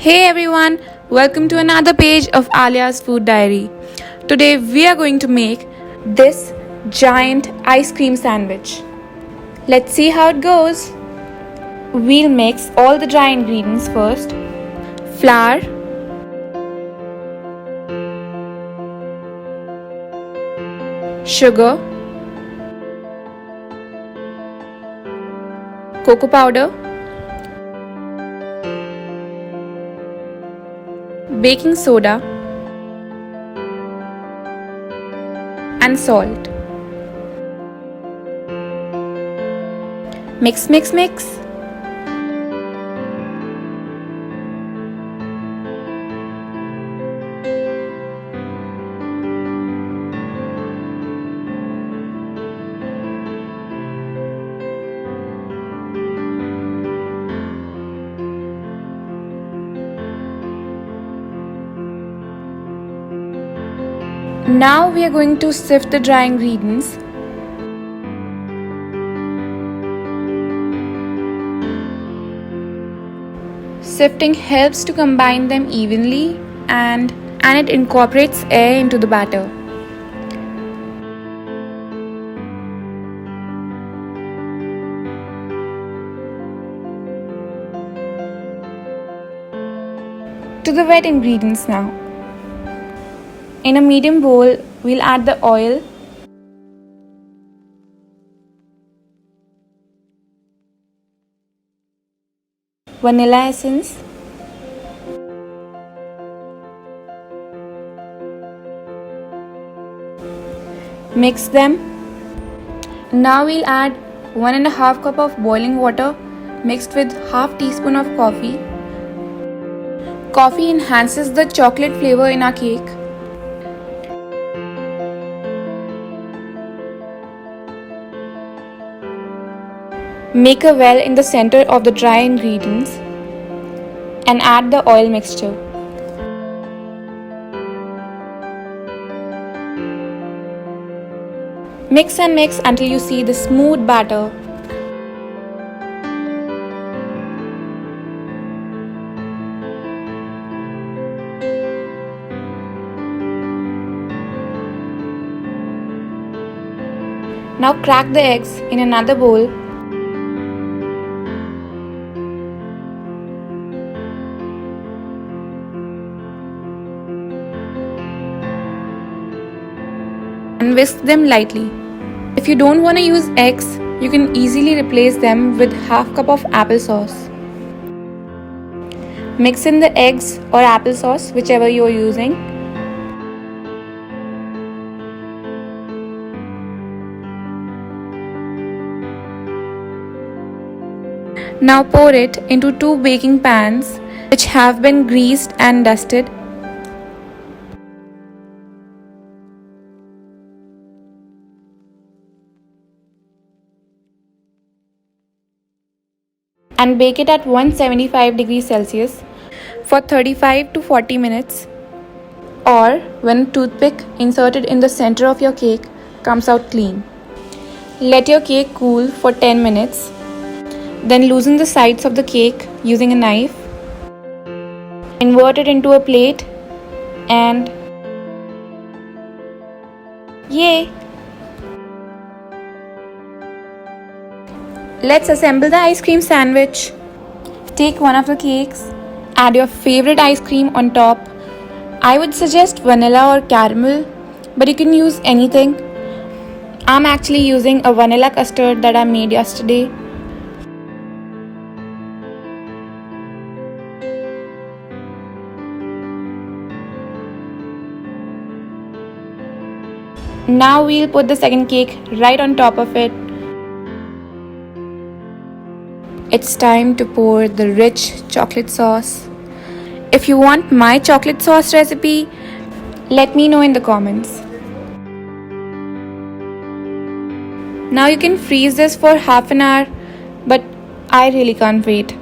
Hey everyone, welcome to another page of Alia's Food Diary. Today we are going to make this giant ice cream sandwich. Let's see how it goes. We'll mix all the dry ingredients first. Flour, sugar, cocoa powder, baking soda, and salt. Mix, mix, mix. Now we are going to sift the dry ingredients. Sifting helps to combine them evenly and it incorporates air into the batter. To the wet ingredients now. In a medium bowl, we'll add the oil, vanilla essence, mix them. Now we'll add 1.5 cup of boiling water mixed with half teaspoon of coffee. Coffee enhances the chocolate flavor in our cake. Make a well in the center of the dry ingredients and add the oil mixture. Mix and mix until you see the smooth batter. Now crack the eggs in another bowl. And whisk them lightly. If you don't want to use eggs, you can easily replace them with half cup of applesauce. Mix in the eggs or applesauce, whichever you are using. Now pour it into 2 baking pans which have been greased and dusted. And bake it at 175 degrees Celsius for 35 to 40 minutes, or when a toothpick inserted in the center of your cake comes out clean. Let your cake cool for 10 minutes. Then loosen the sides of the cake using a knife. Invert it into a plate and yay! Let's assemble the ice cream sandwich. Take one of the cakes, add your favorite ice cream on top. I would suggest vanilla or caramel, but you can use anything. I'm actually using a vanilla custard that I made yesterday. Now we'll put the second cake right on top of it. It's time to pour the rich chocolate sauce. If you want my chocolate sauce recipe, let me know in the comments. Now you can freeze this for half an hour, but I really can't wait.